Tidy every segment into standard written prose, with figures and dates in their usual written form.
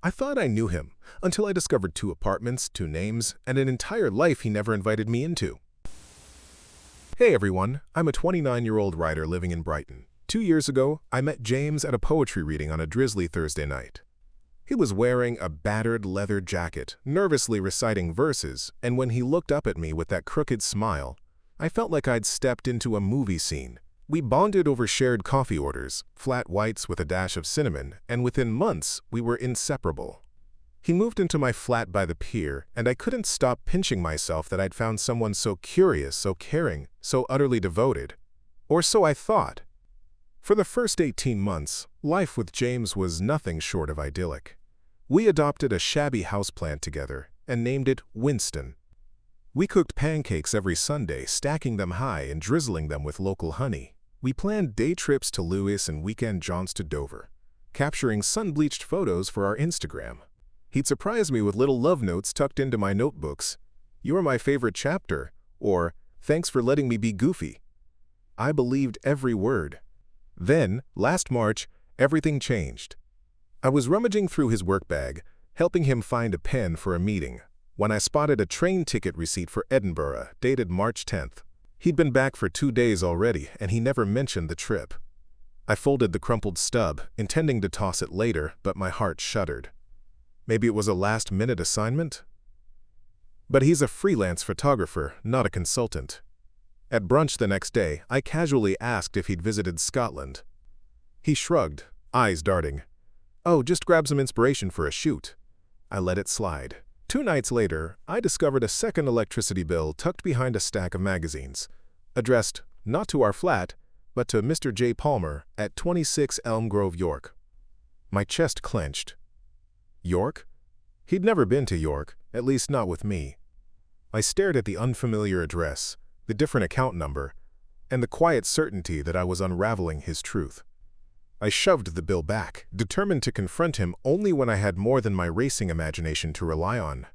I thought I knew him, until I discovered 2 apartments, 2 names, and an entire life he never invited me into. Hey everyone, I'm a 29-year-old writer living in Brighton. 2 years ago, I met James at a poetry reading on a drizzly Thursday night. He was wearing a battered leather jacket, nervously reciting verses, and when he looked up at me with that crooked smile, I felt like I'd stepped into a movie scene. We bonded over shared coffee orders, flat whites with a dash of cinnamon, and within months, we were inseparable. He moved into my flat by the pier, and I couldn't stop pinching myself that I'd found someone so curious, so caring, so utterly devoted. Or so I thought. For the first 18 months, life with James was nothing short of idyllic. We adopted a shabby houseplant together and named it Winston. We cooked pancakes every Sunday, stacking them high and drizzling them with local honey. We planned day trips to Lewis and weekend jaunts to Dover, capturing sun-bleached photos for our Instagram. He'd surprise me with little love notes tucked into my notebooks. "You're my favorite chapter," or "Thanks for letting me be goofy." I believed every word. Then, last March, everything changed. I was rummaging through his work bag, helping him find a pen for a meeting, when I spotted a train ticket receipt for Edinburgh, dated March 10th. He'd been back for 2 days already, and he never mentioned the trip. I folded the crumpled stub, intending to toss it later, but my heart shuddered. Maybe it was a last-minute assignment? But he's a freelance photographer, not a consultant. At brunch the next day, I casually asked if he'd visited Scotland. He shrugged, eyes darting. "Oh, just grab some inspiration for a shoot." I let it slide. 2 nights later, I discovered a second electricity bill tucked behind a stack of magazines, addressed not to our flat, but to Mr. J. Palmer at 26 Elm Grove, York. My chest clenched. York? He'd never been to York, at least not with me. I stared at the unfamiliar address, the different account number, and the quiet certainty that I was unraveling his truth. I shoved the bill back, determined to confront him only when I had more than my racing imagination to rely on.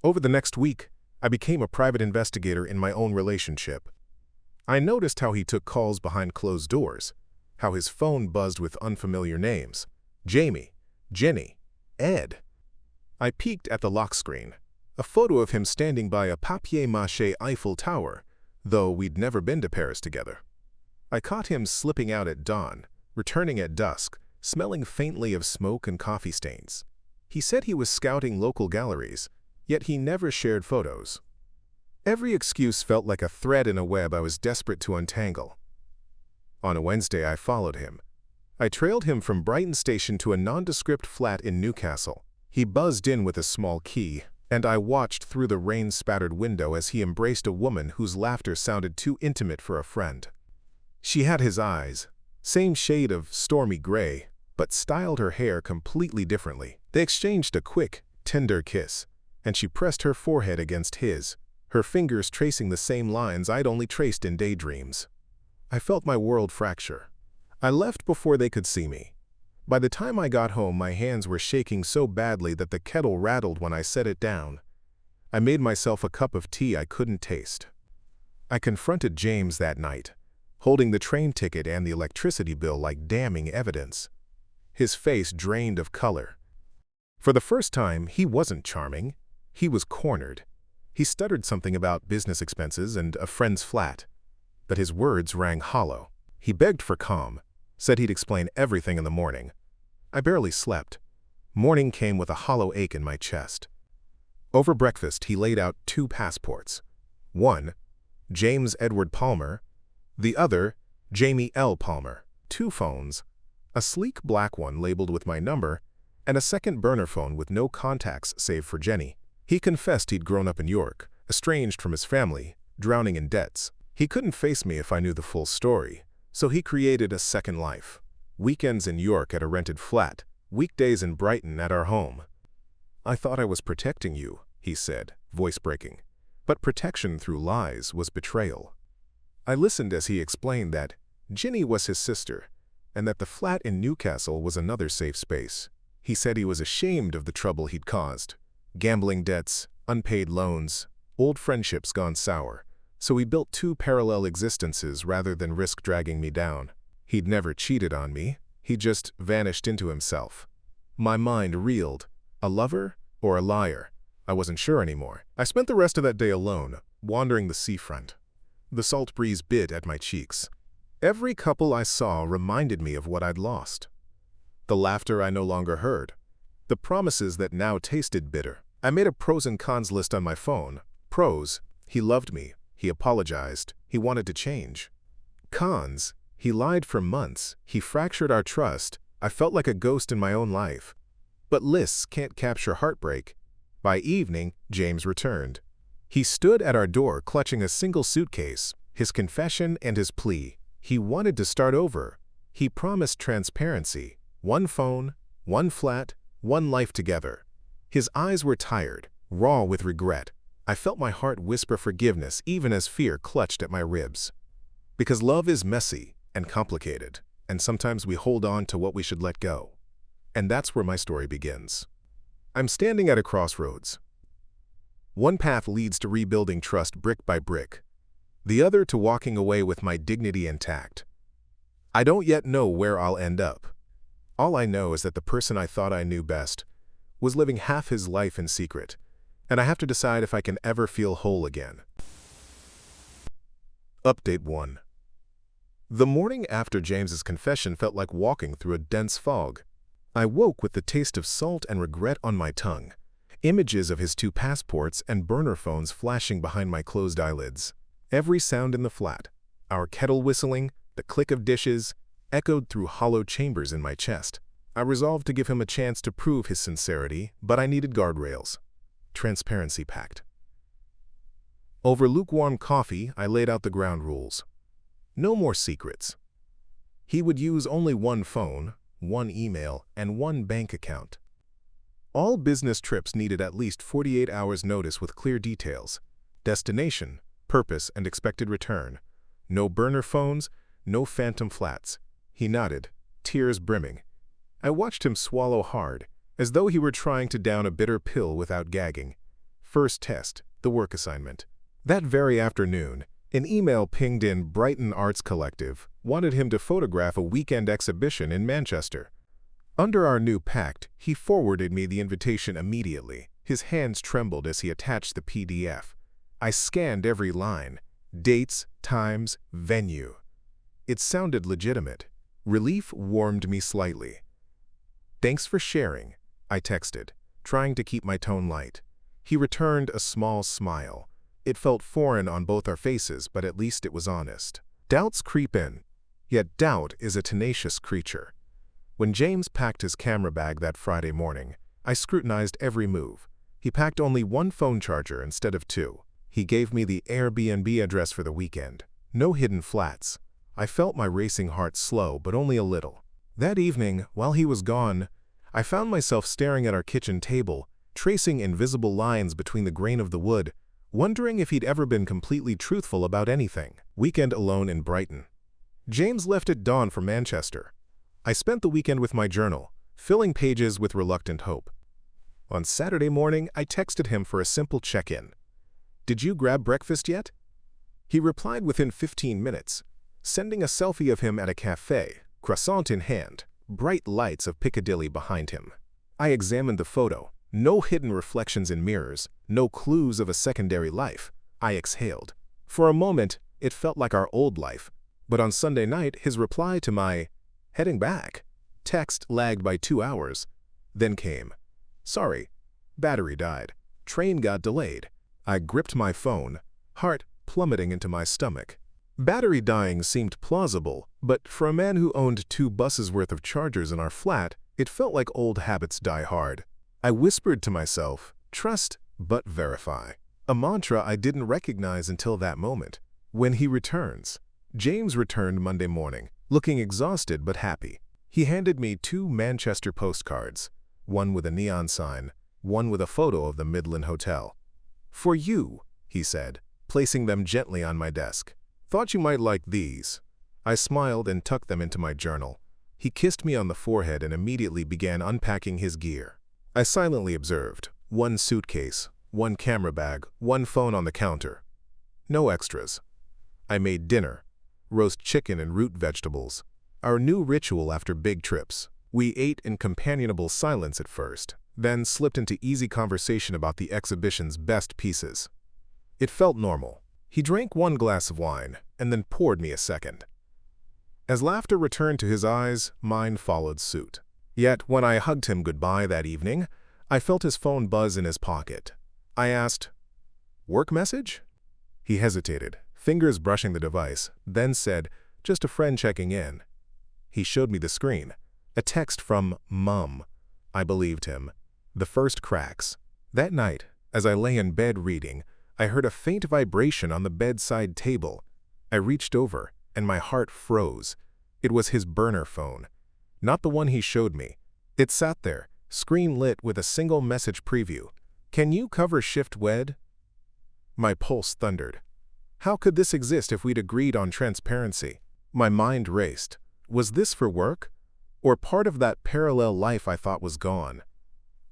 Over the next week, I became a private investigator in my own relationship. I noticed how he took calls behind closed doors, how his phone buzzed with unfamiliar names: Jamie, Jenny, Ed. I peeked at the lock screen, a photo of him standing by a papier-mâché Eiffel Tower, though we'd never been to Paris together. I caught him slipping out at dawn, returning at dusk, smelling faintly of smoke and coffee stains. He said he was scouting local galleries, yet he never shared photos. Every excuse felt like a thread in a web I was desperate to untangle. On a Wednesday, I followed him. I trailed him from Brighton station to a nondescript flat in Newcastle. He buzzed in with a small key, and I watched through the rain-spattered window as he embraced a woman whose laughter sounded too intimate for a friend. She had his eyes, same shade of stormy gray, but styled her hair completely differently. They exchanged a quick, tender kiss, and she pressed her forehead against his, her fingers tracing the same lines I'd only traced in daydreams. I felt my world fracture. I left before they could see me. By the time I got home, my hands were shaking so badly that the kettle rattled when I set it down. I made myself a cup of tea I couldn't taste. I confronted James that night, holding the train ticket and the electricity bill like damning evidence. His face drained of color. For the first time, he wasn't charming. He was cornered. He stuttered something about business expenses and a friend's flat, but his words rang hollow. He begged for calm, said he'd explain everything in the morning. I barely slept. Morning came with a hollow ache in my chest. Over breakfast, he laid out 2 passports. One, James Edward Palmer. The other, Jamie L. Palmer. 2 phones, a sleek black one labeled with my number, and a second burner phone with no contacts save for Jenny. He confessed he'd grown up in York, estranged from his family, drowning in debts. He couldn't face me if I knew the full story, so he created a second life. Weekends in York at a rented flat, weekdays in Brighton at our home. "I thought I was protecting you," he said, voice breaking. But protection through lies was betrayal. I listened as he explained that Ginny was his sister, and that the flat in Newcastle was another safe space. He said he was ashamed of the trouble he'd caused. Gambling debts, unpaid loans, old friendships gone sour. So he built 2 parallel existences rather than risk dragging me down. He'd never cheated on me. He just vanished into himself. My mind reeled. A lover or a liar? I wasn't sure anymore. I spent the rest of that day alone, wandering the seafront. The salt breeze bit at my cheeks. Every couple I saw reminded me of what I'd lost. The laughter I no longer heard. The promises that now tasted bitter. I made a pros and cons list on my phone. Pros: he loved me, he apologized, he wanted to change. Cons: he lied for months, he fractured our trust, I felt like a ghost in my own life. But lists can't capture heartbreak. By evening, James returned. He stood at our door clutching a single suitcase, his confession and his plea. He wanted to start over. He promised transparency. One phone, one flat, one life together. His eyes were tired, raw with regret. I felt my heart whisper forgiveness even as fear clutched at my ribs. Because love is messy and complicated, and sometimes we hold on to what we should let go. And that's where my story begins. I'm standing at a crossroads. One path leads to rebuilding trust brick by brick, the other to walking away with my dignity intact. I don't yet know where I'll end up. All I know is that the person I thought I knew best was living half his life in secret, and I have to decide if I can ever feel whole again. Update 1. The morning after James's confession felt like walking through a dense fog. I woke with the taste of salt and regret on my tongue, images of his 2 passports and burner phones flashing behind my closed eyelids. Every sound in the flat, our kettle whistling, the click of dishes, echoed through hollow chambers in my chest. I resolved to give him a chance to prove his sincerity, but I needed guardrails. Transparency pact. Over lukewarm coffee, I laid out the ground rules. No more secrets. He would use only one phone, one email, and one bank account. All business trips needed at least 48 hours notice with clear details. Destination, purpose, and expected return. No burner phones, no phantom flats. He nodded, tears brimming. I watched him swallow hard, as though he were trying to down a bitter pill without gagging. First test, the work assignment. That very afternoon, an email pinged in. Brighton Arts Collective wanted him to photograph a weekend exhibition in Manchester. Under our new pact, he forwarded me the invitation immediately. His hands trembled as he attached the PDF. I scanned every line. Dates, times, venue. It sounded legitimate. Relief warmed me slightly. "Thanks for sharing," I texted, trying to keep my tone light. He returned a small smile. It felt foreign on both our faces, but at least it was honest. Doubts creep in, yet doubt is a tenacious creature. When James packed his camera bag that Friday morning, I scrutinized every move. He packed only one phone charger instead of 2. He gave me the Airbnb address for the weekend. No hidden flats. I felt my racing heart slow, but only a little. That evening, while he was gone, I found myself staring at our kitchen table, tracing invisible lines between the grain of the wood, wondering if he'd ever been completely truthful about anything. Weekend alone in Brighton. James left at dawn for Manchester. I spent the weekend with my journal, filling pages with reluctant hope. On Saturday morning, I texted him for a simple check-in. "Did you grab breakfast yet?" He replied within 15 minutes, sending a selfie of him at a cafe, croissant in hand, bright lights of Piccadilly behind him. I examined the photo. No hidden reflections in mirrors, no clues of a secondary life. I exhaled. For a moment, it felt like our old life. But on Sunday night, his reply to my "heading back" text lagged by 2 hours. Then came, "Sorry, battery died. Train got delayed." I gripped my phone, heart plummeting into my stomach. Battery dying seemed plausible, but for a man who owned 2 buses worth of chargers in our flat, it felt like old habits die hard. I whispered to myself, "Trust, but verify." A mantra I didn't recognize until that moment. When he returns. James returned Monday morning, looking exhausted but happy. He handed me 2 Manchester postcards, one with a neon sign, one with a photo of the Midland Hotel. "For you," he said, placing them gently on my desk. "Thought you might like these." I smiled and tucked them into my journal. He kissed me on the forehead and immediately began unpacking his gear. I silently observed. 1 suitcase, 1 camera bag, 1 phone on the counter. No extras. I made dinner. Roast chicken and root vegetables. Our new ritual after big trips. We ate in companionable silence at first, then slipped into easy conversation about the exhibition's best pieces. It felt normal. He drank one glass of wine, and then poured me a second. As laughter returned to his eyes, mine followed suit. Yet, when I hugged him goodbye that evening, I felt his phone buzz in his pocket. I asked, "Work message?" He hesitated, fingers brushing the device, then said, "Just a friend checking in." He showed me the screen. A text from Mum. I believed him. The first cracks. That night, as I lay in bed reading, I heard a faint vibration on the bedside table. I reached over, and my heart froze. It was his burner phone. Not the one he showed me. It sat there, screen lit with a single message preview. "Can you cover shift wed?" My pulse thundered. How could this exist if we'd agreed on transparency? My mind raced. Was this for work? Or part of that parallel life I thought was gone?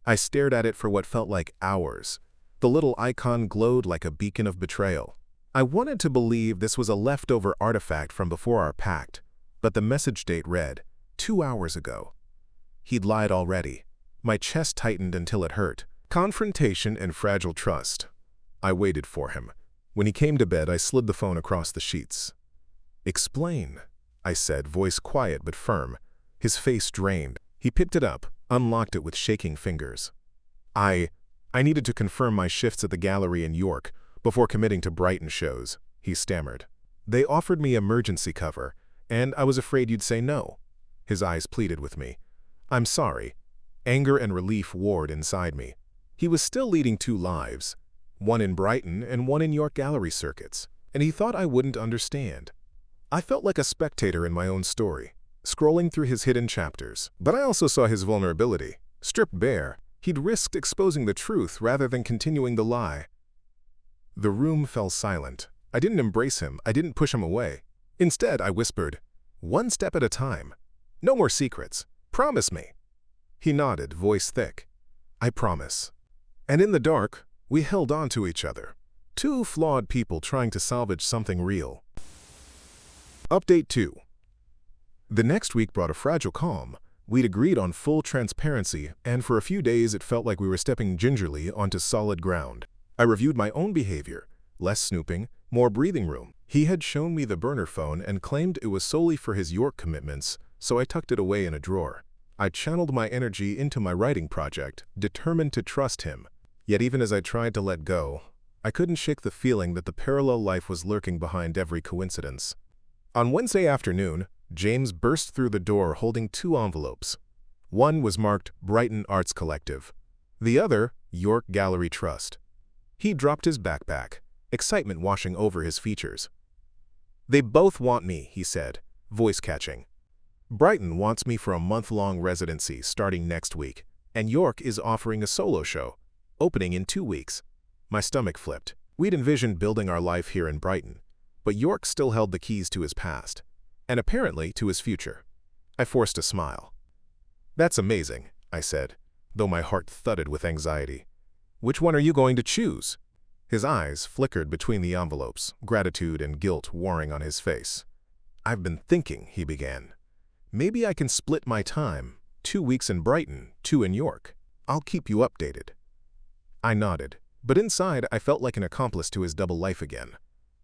I stared at it for what felt like hours. The little icon glowed like a beacon of betrayal. I wanted to believe this was a leftover artifact from before our pact, but the message date read, 2 hours ago. He'd lied already. My chest tightened until it hurt. Confrontation and fragile trust. I waited for him. When he came to bed, I slid the phone across the sheets. "Explain," I said, voice quiet but firm. His face drained. He picked it up, unlocked it with shaking fingers. I needed to confirm my shifts at the gallery in York before committing to Brighton shows," he stammered. "They offered me emergency cover, and I was afraid you'd say no." His eyes pleaded with me. "I'm sorry." Anger and relief warred inside me. He was still leading 2 lives, one in Brighton and one in York gallery circuits, and he thought I wouldn't understand. I felt like a spectator in my own story, scrolling through his hidden chapters. But I also saw his vulnerability. Stripped bare, he'd risked exposing the truth rather than continuing the lie. The room fell silent. I didn't embrace him. I didn't push him away. Instead, I whispered, "One step at a time. No more secrets. Promise me." He nodded, voice thick. "I promise." And in the dark, we held on to each other. 2 flawed people trying to salvage something real. Update 2. The next week brought a fragile calm. We'd agreed on full transparency, and for a few days it felt like we were stepping gingerly onto solid ground. I reviewed my own behavior. Less snooping, more breathing room. He had shown me the burner phone and claimed it was solely for his York commitments, so I tucked it away in a drawer. I channeled my energy into my writing project, determined to trust him. Yet even as I tried to let go, I couldn't shake the feeling that the parallel life was lurking behind every coincidence. On Wednesday afternoon, James burst through the door holding 2 envelopes. One was marked Brighton Arts Collective. The other, York Gallery Trust. He dropped his backpack, excitement washing over his features. "They both want me," he said, voice catching. "Brighton wants me for a month-long residency starting next week, and York is offering a solo show, opening in 2 weeks. My stomach flipped. We'd envisioned building our life here in Brighton, but York still held the keys to his past, and apparently to his future. I forced a smile. "That's amazing," I said, though my heart thudded with anxiety. "Which one are you going to choose?" His eyes flickered between the envelopes, gratitude and guilt warring on his face. "I've been thinking," he began. "Maybe I can split my time, 2 weeks in Brighton, 2 in York. I'll keep you updated." I nodded, but inside I felt like an accomplice to his double life again.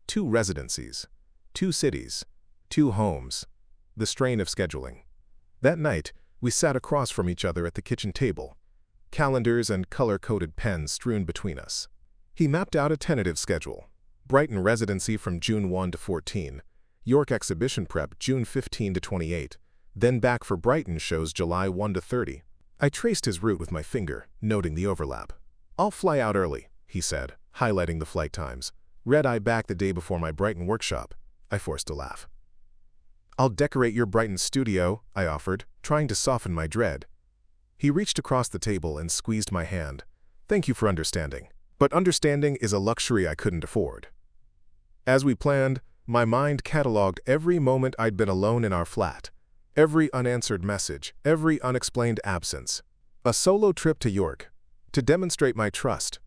2 residencies, 2 cities, 2 homes, the strain of scheduling. That night, we sat across from each other at the kitchen table, calendars and color-coded pens strewn between us. He mapped out a tentative schedule: Brighton residency from June 1 to 14, York exhibition prep June 15 to 28, then back for Brighton shows July 1 to 30. I traced his route with my finger, noting the overlap. "I'll fly out early," he said, highlighting the flight times. "Red-eye back the day before my Brighton workshop." I forced a laugh. "I'll decorate your Brighton studio," I offered, trying to soften my dread. He reached across the table and squeezed my hand. "Thank you for understanding. But understanding is a luxury I couldn't afford." As we planned, my mind cataloged every moment I'd been alone in our flat, every unanswered message, every unexplained absence. A solo trip to York, to demonstrate my trust,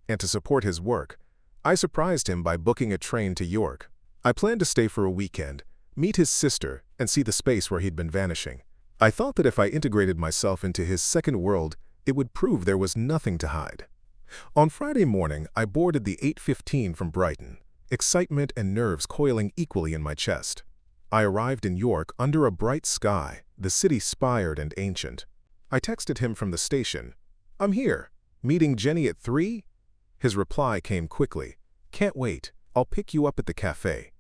and to support his work. I surprised him by booking a train to York. I planned to stay for a weekend, meet his sister, and see the space where he'd been vanishing. I thought that if I integrated myself into his second world, it would prove there was nothing to hide. On Friday morning, I boarded the 8:15 from Brighton, excitement and nerves coiling equally in my chest. I arrived in York under a bright sky, the city spired and ancient. I texted him from the station, "I'm here. Meeting Jenny at 3?" His reply came quickly, "Can't wait. I'll pick you up at the cafe."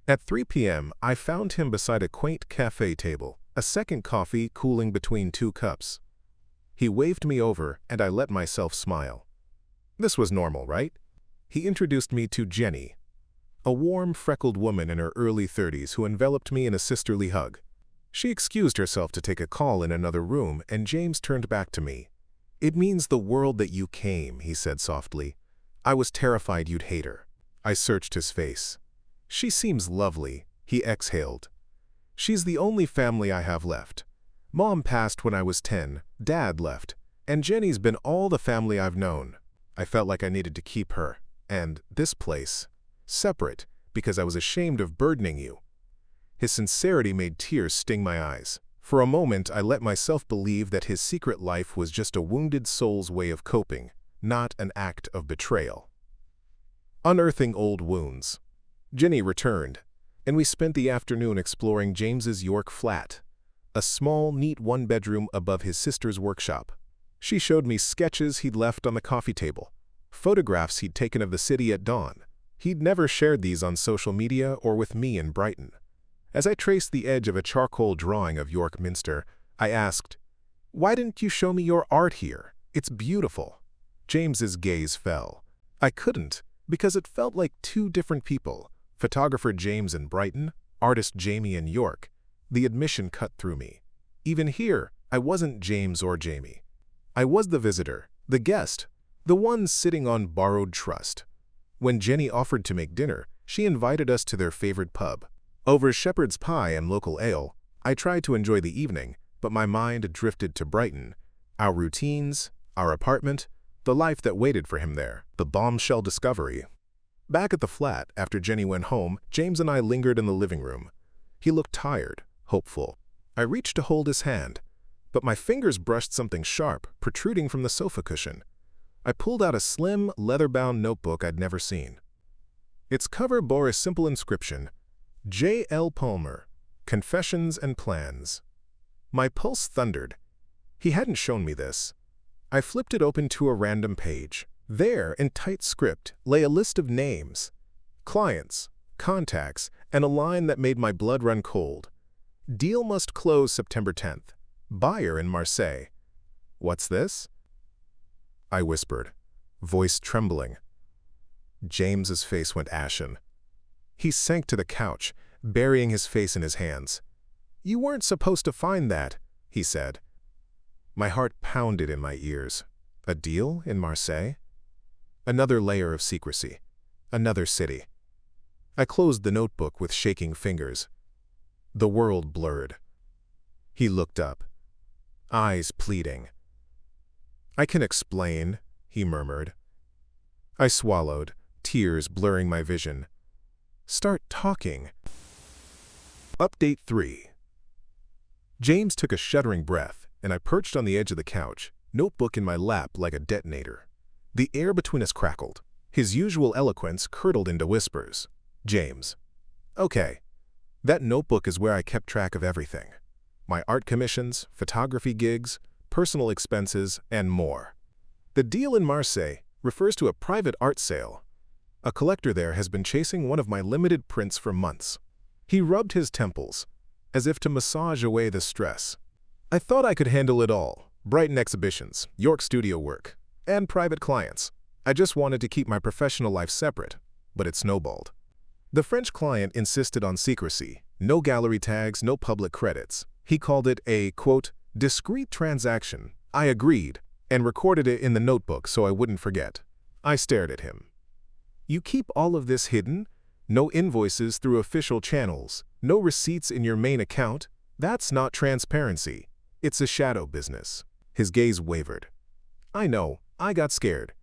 At 3 p.m., I found him beside a quaint cafe table, a second coffee cooling between 2 cups. He waved me over, and I let myself smile. This was normal, right? He introduced me to Jenny, a warm, freckled woman in her early 30s who enveloped me in a sisterly hug. She excused herself to take a call in another room, and James turned back to me. "It means the world that you came," he said softly. "I was terrified you'd hate her." I searched his face. "She seems lovely," he exhaled. "She's the only family I have left. Mom passed when I was 10, Dad left, and Jenny's been all the family I've known. I felt like I needed to keep her, and this place, separate, because I was ashamed of burdening you." His sincerity made tears sting my eyes. For a moment, I let myself believe that his secret life was just a wounded soul's way of coping, not an act of betrayal. Unearthing old wounds. Jenny returned, and we spent the afternoon exploring James's York flat, a small, neat one-bedroom above his sister's workshop. She showed me sketches he'd left on the coffee table, photographs he'd taken of the city at dawn. He'd never shared these on social media or with me in Brighton. As I traced the edge of a charcoal drawing of York Minster, I asked, "Why didn't you show me your art here? It's beautiful." James's gaze fell. I couldn't, because it felt like 2 different people, photographer James in Brighton, artist Jamie in York. The admission cut through me. Even here, I wasn't James or Jamie. I was the visitor, the guest, the one sitting on borrowed trust. When Jenny offered to make dinner, she invited us to their favorite pub. Over shepherd's pie and local ale, I tried to enjoy the evening, but my mind drifted to Brighton, our routines, our apartment, the life that waited for him there, the bombshell discovery. Back at the flat, after Jenny went home, James and I lingered in the living room. He looked tired, hopeful. I reached to hold his hand, but my fingers brushed something sharp, protruding from the sofa cushion. I pulled out a slim, leather-bound notebook I'd never seen. Its cover bore a simple inscription, J. L. Palmer, Confessions and Plans. My pulse thundered. He hadn't shown me this. I flipped it open to a random page. There, in tight script, lay a list of names, clients, contacts, and a line that made my blood run cold. Deal must close September 10th. Buyer in Marseille. What's this? I whispered, voice trembling. James's face went ashen. He sank to the couch, burying his face in his hands. "You weren't supposed to find that," he said. My heart pounded in my ears. A deal in Marseille? Another layer of secrecy. Another city. I closed the notebook with shaking fingers. The world blurred. He looked up, eyes pleading. "I can explain," he murmured. I swallowed, tears blurring my vision. "Start talking." Update 3. James took a shuddering breath, and I perched on the edge of the couch, notebook in my lap like a detonator. The air between us crackled. His usual eloquence curdled into whispers. James. "Okay. That notebook is where I kept track of everything. My art commissions, photography gigs, personal expenses, and more. The deal in Marseille refers to a private art sale. A collector there has been chasing one of my limited prints for months." He rubbed his temples, as if to massage away the stress. "I thought I could handle it all. Brighton exhibitions, York studio work, and private clients. I just wanted to keep my professional life separate, but it snowballed. The French client insisted on secrecy, no gallery tags, no public credits. He called it a, quote, discreet transaction. I agreed, and recorded it in the notebook so I wouldn't forget." I stared at him. "You keep all of this hidden? No invoices through official channels, no receipts in your main account? That's not transparency. It's a shadow business." His gaze wavered. "I know, I got scared.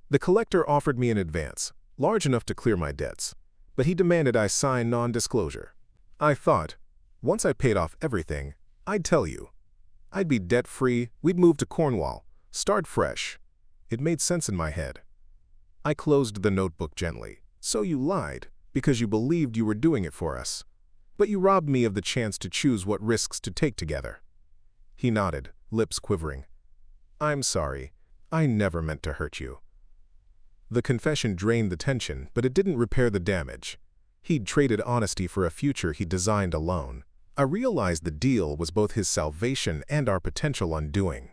The collector offered me an advance, large enough to clear my debts, but he demanded I sign non-disclosure. I thought, once I paid off everything, I'd tell you. I'd be debt-free, we'd move to Cornwall, start fresh. It made sense in my head. I closed the notebook gently. So you lied, because you believed you were doing it for us. But you robbed me of the chance to choose what risks to take together. He nodded, lips quivering. I'm sorry. I never meant to hurt you. The confession drained the tension, but it didn't repair the damage. He'd traded honesty for a future he designed alone. I realized the deal was both his salvation and our potential undoing.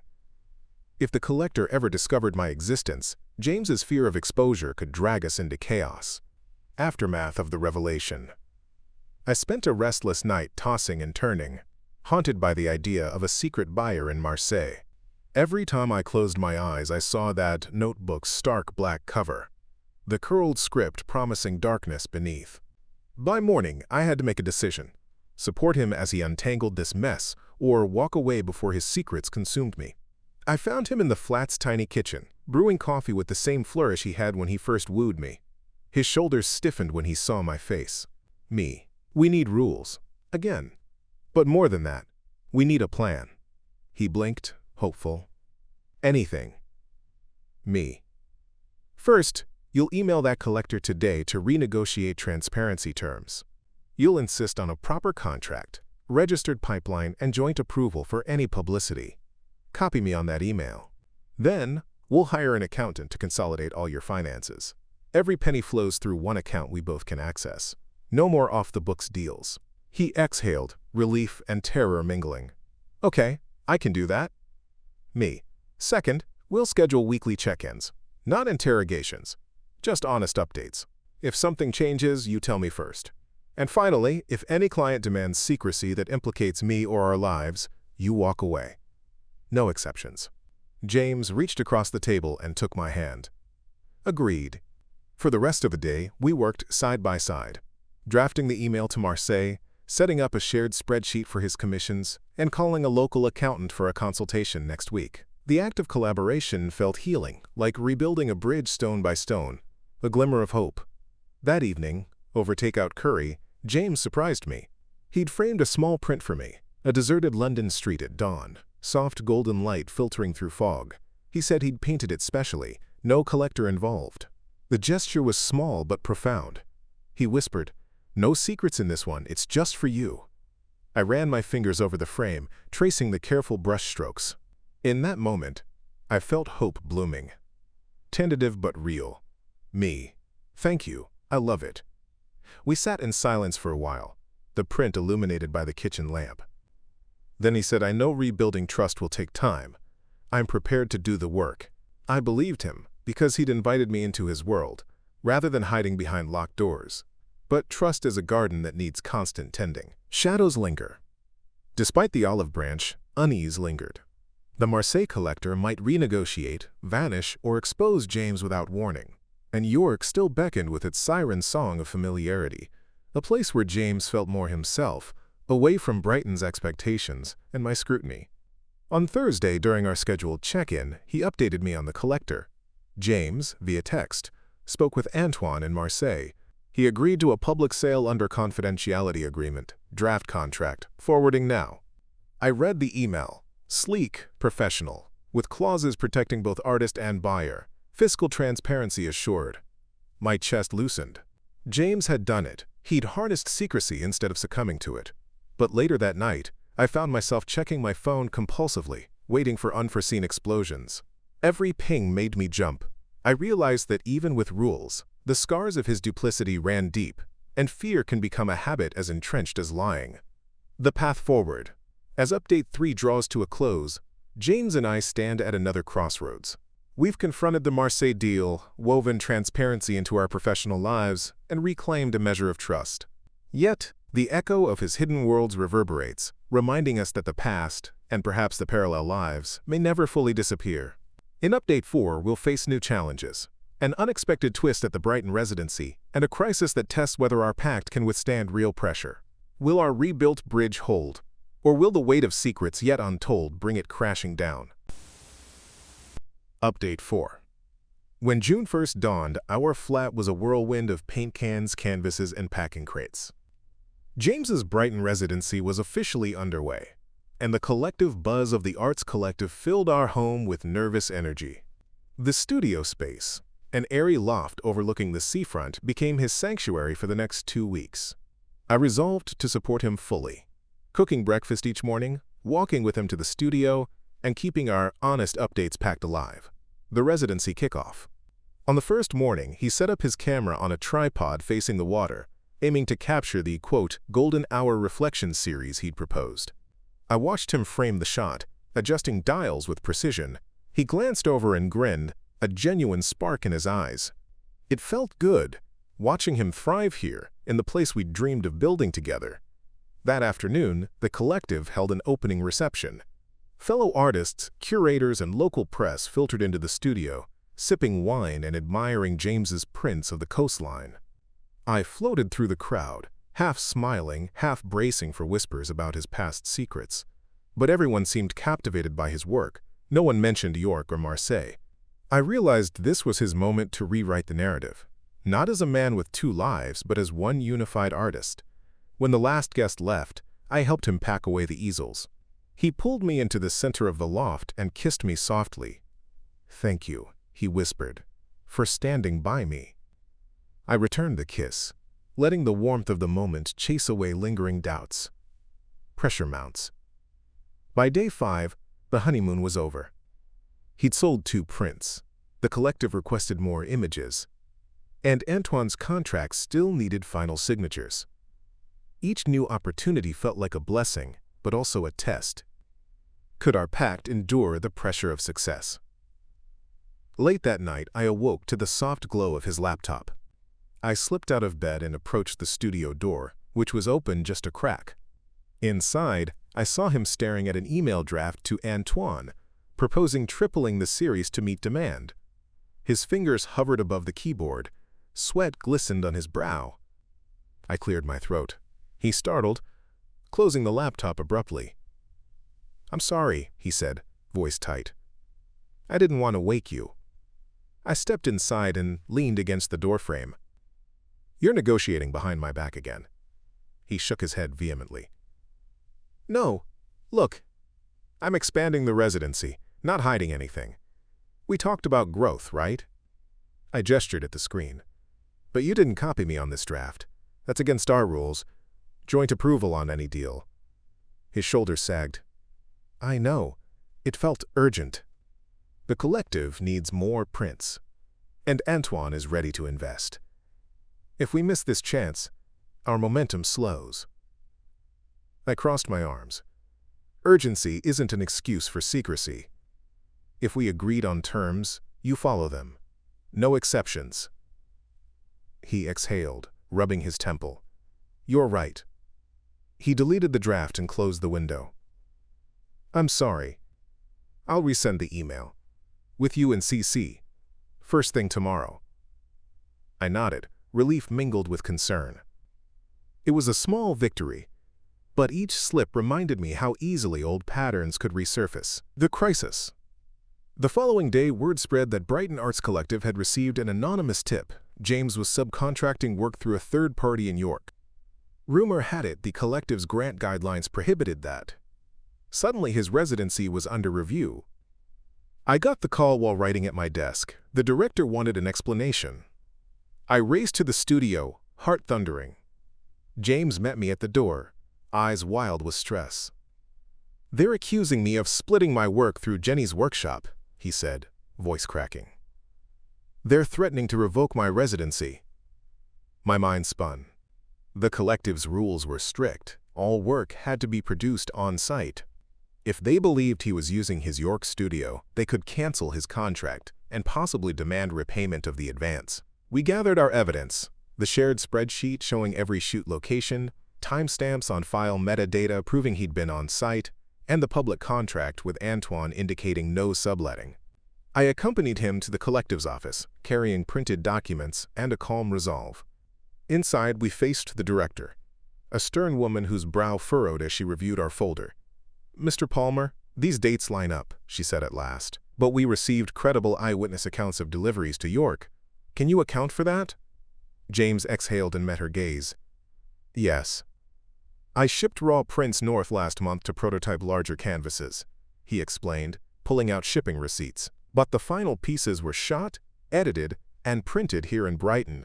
If the collector ever discovered my existence, James's fear of exposure could drag us into chaos. Aftermath of the revelation. I spent a restless night tossing and turning, haunted by the idea of a secret buyer in Marseille. Every time I closed my eyes, I saw that notebook's stark black cover, the curled script promising darkness beneath. By morning, I had to make a decision: support him as he untangled this mess, or walk away before his secrets consumed me. I found him in the flat's tiny kitchen, brewing coffee with the same flourish he had when he first wooed me. His shoulders stiffened when he saw my face. Me. We need rules. Again. But more than that, we need a plan. He blinked, hopeful. Anything. Me. First, you'll email that collector today to renegotiate transparency terms. You'll insist on a proper contract, registered pipeline, and joint approval for any publicity. Copy me on that email. Then, we'll hire an accountant to consolidate all your finances. Every penny flows through one account we both can access. No more off-the-books deals. He exhaled, relief and terror mingling. Okay, I can do that. Me. Second, we'll schedule weekly check-ins. Not interrogations. Just honest updates. If something changes, you tell me first. And finally, if any client demands secrecy that implicates me or our lives, you walk away. No exceptions. James reached across the table and took my hand. Agreed. For the rest of the day, we worked side by side, drafting the email to Marseille, setting up a shared spreadsheet for his commissions, and calling a local accountant for a consultation next week. The act of collaboration felt healing, like rebuilding a bridge stone by stone, a glimmer of hope. That evening, over takeout curry, James surprised me. He'd framed a small print for me, a deserted London street at dawn, soft golden light filtering through fog. He said he'd painted it specially, no collector involved. The gesture was small but profound. He whispered, "No secrets in this one, it's just for you." I ran my fingers over the frame, tracing the careful brushstrokes. In that moment, I felt hope blooming. Tentative but real. Me. Thank you, I love it. We sat in silence for a while, the print illuminated by the kitchen lamp. Then he said, "I know rebuilding trust will take time. I'm prepared to do the work." I believed him, because he'd invited me into his world, rather than hiding behind locked doors. But trust is a garden that needs constant tending. Shadows linger. Despite the olive branch, unease lingered. The Marseille collector might renegotiate, vanish, or expose James without warning. And York still beckoned with its siren song of familiarity, a place where James felt more himself, away from Brighton's expectations and my scrutiny. On Thursday, during our scheduled check-in, he updated me on the collector. James, via text, spoke with Antoine in Marseille. He agreed to a public sale under confidentiality agreement, draft contract, forwarding now. I read the email. Sleek, professional, with clauses protecting both artist and buyer, fiscal transparency assured. My chest loosened. James had done it. He'd harnessed secrecy instead of succumbing to it. But later that night, I found myself checking my phone compulsively, waiting for unforeseen explosions. Every ping made me jump. I realized that even with rules, the scars of his duplicity ran deep, and fear can become a habit as entrenched as lying. The path forward. As Update 3 draws to a close, James and I stand at another crossroads. We've confronted the Marseille deal, woven transparency into our professional lives, and reclaimed a measure of trust. Yet, the echo of his hidden worlds reverberates, reminding us that the past, and perhaps the parallel lives, may never fully disappear. In Update 4, we'll face new challenges, an unexpected twist at the Brighton residency, and a crisis that tests whether our pact can withstand real pressure. Will our rebuilt bridge hold, or will the weight of secrets yet untold bring it crashing down? Update 4. When June 1st dawned, our flat was a whirlwind of paint cans, canvases, and packing crates. James's Brighton residency was officially underway. and the collective buzz of the arts collective filled our home with nervous energy. The studio space, an airy loft overlooking the seafront, became his sanctuary for the next 2 weeks. I resolved to support him fully, cooking breakfast each morning, walking with him to the studio, and keeping our honest updates packed alive. The residency kickoff. On the first morning, he set up his camera on a tripod facing the water, aiming to capture the, quote, golden hour reflection series he'd proposed. I watched him frame the shot, adjusting dials with precision. He glanced over and grinned, a genuine spark in his eyes. It felt good, watching him thrive here, in the place we'd dreamed of building together. That afternoon, the collective held an opening reception. Fellow artists, curators, and local press filtered into the studio, sipping wine and admiring James's prints of the coastline. I floated through the crowd, half smiling, half bracing for whispers about his past secrets. But everyone seemed captivated by his work. No one mentioned York or Marseille. I realized this was his moment to rewrite the narrative, not as a man with 2 lives, but as one unified artist. When the last guest left, I helped him pack away the easels. He pulled me into the center of the loft and kissed me softly. "Thank you," he whispered, "for standing by me." I returned the kiss, letting the warmth of the moment chase away lingering doubts. Pressure mounts. By day 5, the honeymoon was over. He'd sold 2 prints. The collective requested more images. And Antoine's contract still needed final signatures. Each new opportunity felt like a blessing, but also a test. Could our pact endure the pressure of success? Late that night, I awoke to the soft glow of his laptop. I slipped out of bed and approached the studio door, which was open just a crack. Inside, I saw him staring at an email draft to Antoine, proposing tripling the series to meet demand. His fingers hovered above the keyboard. Sweat glistened on his brow. I cleared my throat. He startled, closing the laptop abruptly. "I'm sorry," he said, voice tight. "I didn't want to wake you." I stepped inside and leaned against the doorframe. "You're negotiating behind my back again." He shook his head vehemently. "No, look, I'm expanding the residency, not hiding anything. We talked about growth, right?" I gestured at the screen. "But you didn't copy me on this draft. That's against our rules. Joint approval on any deal." His shoulders sagged. "I know. It felt urgent. The collective needs more prints, and Antoine is ready to invest. If we miss this chance, our momentum slows." I crossed my arms. Urgency isn't an excuse for secrecy. If we agreed on terms, you follow them. No exceptions. He exhaled, rubbing his temple. "You're right." He deleted the draft and closed the window. "I'm sorry. I'll resend the email. With you in CC. First thing tomorrow." I nodded, relief mingled with concern. It was a small victory, but each slip reminded me how easily old patterns could resurface. The crisis. The following day, word spread that Brighton Arts Collective had received an anonymous tip. James was subcontracting work through a third party in York. Rumor had it the collective's grant guidelines prohibited that. Suddenly, his residency was under review. I got the call while writing at my desk. The director wanted an explanation. I raced to the studio, heart thundering. James met me at the door, eyes wild with stress. "They're accusing me of splitting my work through Jenny's workshop," he said, voice cracking. "They're threatening to revoke my residency." My mind spun. The collective's rules were strict. All work had to be produced on-site. If they believed he was using his York studio, they could cancel his contract and possibly demand repayment of the advance. We gathered our evidence, the shared spreadsheet showing every shoot location, timestamps on file metadata proving he'd been on site, and the public contract with Antoine indicating no subletting. I accompanied him to the collective's office, carrying printed documents and a calm resolve. Inside, we faced the director, a stern woman whose brow furrowed as she reviewed our folder. "Mr. Palmer, these dates line up," she said at last, "but we received credible eyewitness accounts of deliveries to York. Can you account for that?" James exhaled and met her gaze. "Yes." I shipped raw prints north last month to prototype larger canvases, he explained, pulling out shipping receipts. But the final pieces were shot, edited, and printed here in Brighton.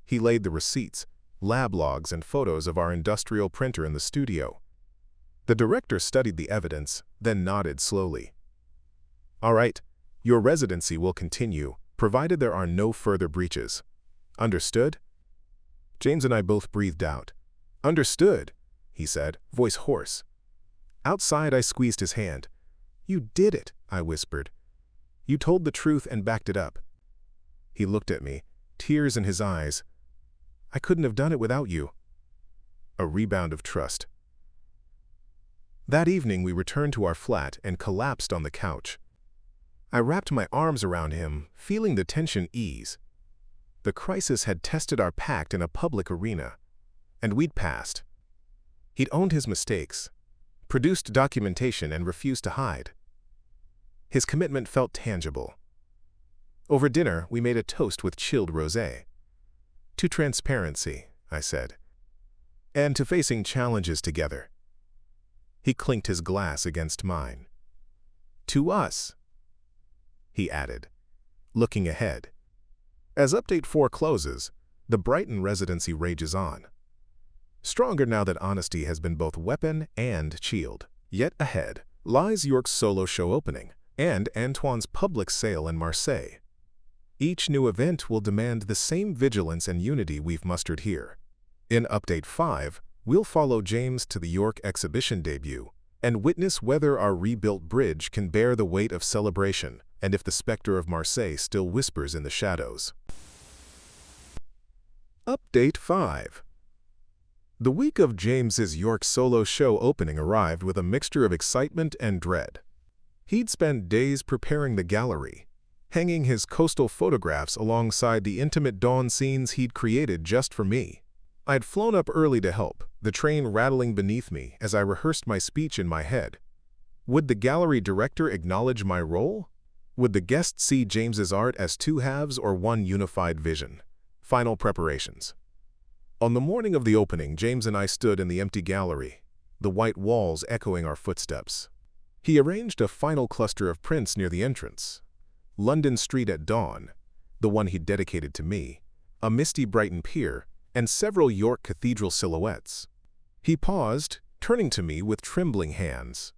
He laid the receipts, lab logs, and photos of our industrial printer in the studio. The director studied the evidence, then nodded slowly. All right, your residency will continue, provided there are no further breaches. Understood? James and I both breathed out. Understood, he said, voice hoarse. Outside, I squeezed his hand. You did it, I whispered. You told the truth and backed it up. He looked at me, tears in his eyes. I couldn't have done it without you. A rebound of trust. That evening, we returned to our flat and collapsed on the couch. I wrapped my arms around him, feeling the tension ease. The crisis had tested our pact in a public arena, and we'd passed. He'd owned his mistakes, produced documentation, and refused to hide. His commitment felt tangible. Over dinner, we made a toast with chilled rosé. To transparency, I said, and to facing challenges together. He clinked his glass against mine. To us, he added, looking ahead. As Update 4 closes, the Brighton residency rages on. Stronger now that honesty has been both weapon and shield. Yet ahead lies York's solo show opening and Antoine's public sale in Marseille. Each new event will demand the same vigilance and unity we've mustered here. In Update 5, we'll follow James to the York exhibition debut and witness whether our rebuilt bridge can bear the weight of celebration and if the specter of Marseille still whispers in the shadows. Update 5. The week of James's York solo show opening arrived with a mixture of excitement and dread. He'd spent days preparing the gallery, hanging his coastal photographs alongside the intimate dawn scenes he'd created just for me. I'd flown up early to help, the train rattling beneath me as I rehearsed my speech in my head. Would the gallery director acknowledge my role? Would the guests see James's art as two halves or one unified vision? Final preparations. On the morning of the opening, James and I stood in the empty gallery, the white walls echoing our footsteps. He arranged a final cluster of prints near the entrance. London Street at dawn, the one he'd dedicated to me, a misty Brighton pier, and several York Cathedral silhouettes. He paused, turning to me with trembling hands.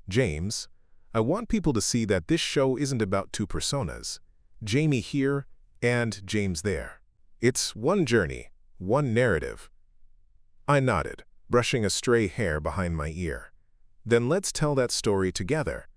James, I want people to see that this show isn't about two personas, Jamie here and James there. It's one journey, one narrative. I nodded, brushing a stray hair behind my ear. Then let's tell that story together.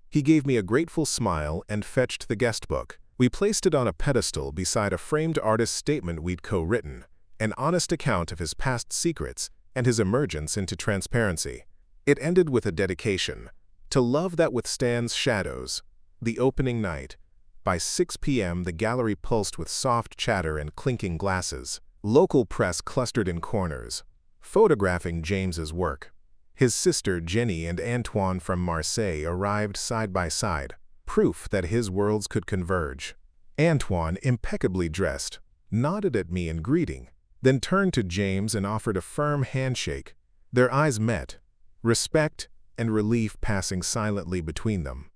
He gave me a grateful smile and fetched the guest book. We placed it on a pedestal beside a framed artist's statement we'd co-written, an honest account of his past secrets and his emergence into transparency. It ended with a dedication, to love that withstands shadows. The opening night. By 6 p.m., the gallery pulsed with soft chatter and clinking glasses. Local press clustered in corners, photographing James's work. His sister Jenny and Antoine from Marseille arrived side by side, proof that his worlds could converge. Antoine, impeccably dressed, nodded at me in greeting, then turned to James and offered a firm handshake. Their eyes met, respect and relief passing silently between them.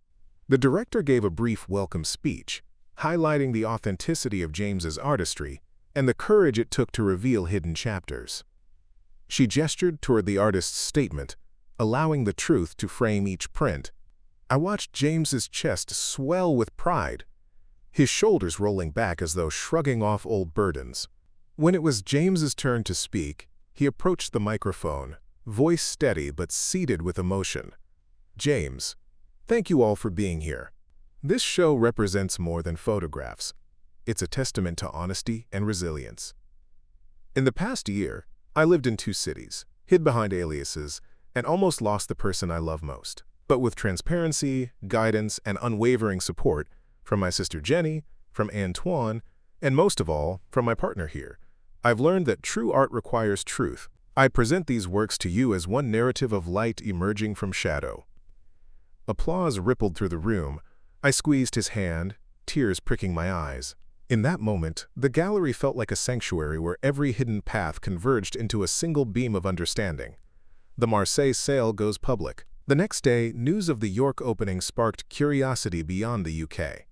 The director gave a brief welcome speech, highlighting the authenticity of James's artistry and the courage it took to reveal hidden chapters. She gestured toward the artist's statement, allowing the truth to frame each print. I watched James's chest swell with pride, his shoulders rolling back as though shrugging off old burdens. When it was James's turn to speak, he approached the microphone, voice steady but seated with emotion. James, thank you all for being here. This show represents more than photographs. It's a testament to honesty and resilience. In the past year, I lived in 2 cities, hid behind aliases, and almost lost the person I love most. But with transparency, guidance, and unwavering support from my sister Jenny, from Antoine, and most of all, from my partner here, I've learned that true art requires truth. I present these works to you as one narrative of light emerging from shadow. Applause rippled through the room. I squeezed his hand, tears pricking my eyes. In that moment, the gallery felt like a sanctuary where every hidden path converged into a single beam of understanding. The Marseille sale goes public. The next day, news of the York opening sparked curiosity beyond the UK.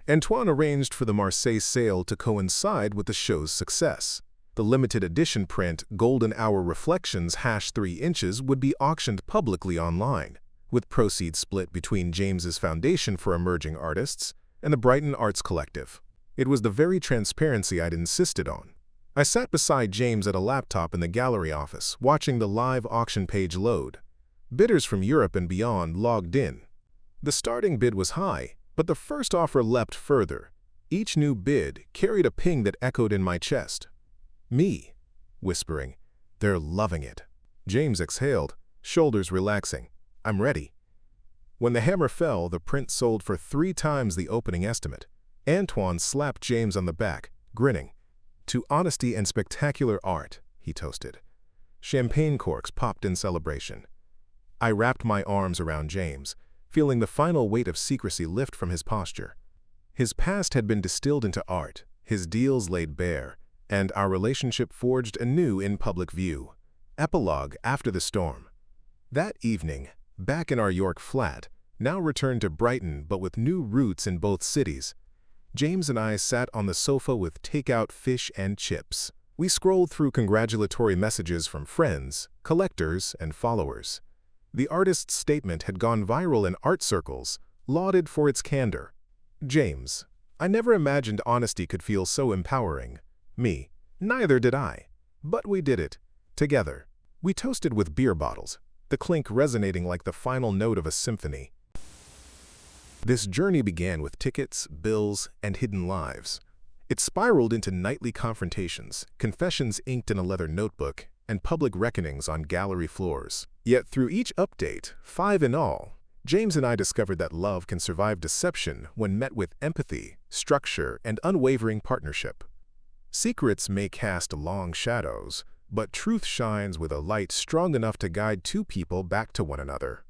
Antoine arranged for the Marseille sale to coincide with the show's success. The limited edition print Golden Hour Reflections #3 inches would be auctioned publicly online, with proceeds split between James's Foundation for Emerging Artists and the Brighton Arts Collective. It was the very transparency I'd insisted on. I sat beside James at a laptop in the gallery office, watching the live auction page load. Bidders from Europe and beyond logged in. The starting bid was high, but the first offer leapt further. Each new bid carried a ping that echoed in my chest. Me, whispering, "They're loving it." James exhaled, shoulders relaxing. "I'm ready." When the hammer fell, the print sold for 3 times the opening estimate. Antoine slapped James on the back, grinning. "To honesty and spectacular art," he toasted. Champagne corks popped in celebration. I wrapped my arms around James, feeling the final weight of secrecy lift from his posture. His past had been distilled into art, his deals laid bare, and our relationship forged anew in public view. Epilogue after the storm. That evening, back in our York flat, now returned to Brighton but with new roots in both cities, James and I sat on the sofa with takeout fish and chips. We scrolled through congratulatory messages from friends, collectors, and followers. The artist's statement had gone viral in art circles, lauded for its candor. "James, I never imagined honesty could feel so empowering." Me, "Neither did I. But we did it. Together." We toasted with beer bottles, the clink resonating like the final note of a symphony. This journey began with tickets, bills, and hidden lives. It spiraled into nightly confrontations, confessions inked in a leather notebook, and public reckonings on gallery floors. Yet through each update, 5 in all, James and I discovered that love can survive deception when met with empathy, structure, and unwavering partnership. Secrets may cast long shadows, but truth shines with a light strong enough to guide 2 people back to one another.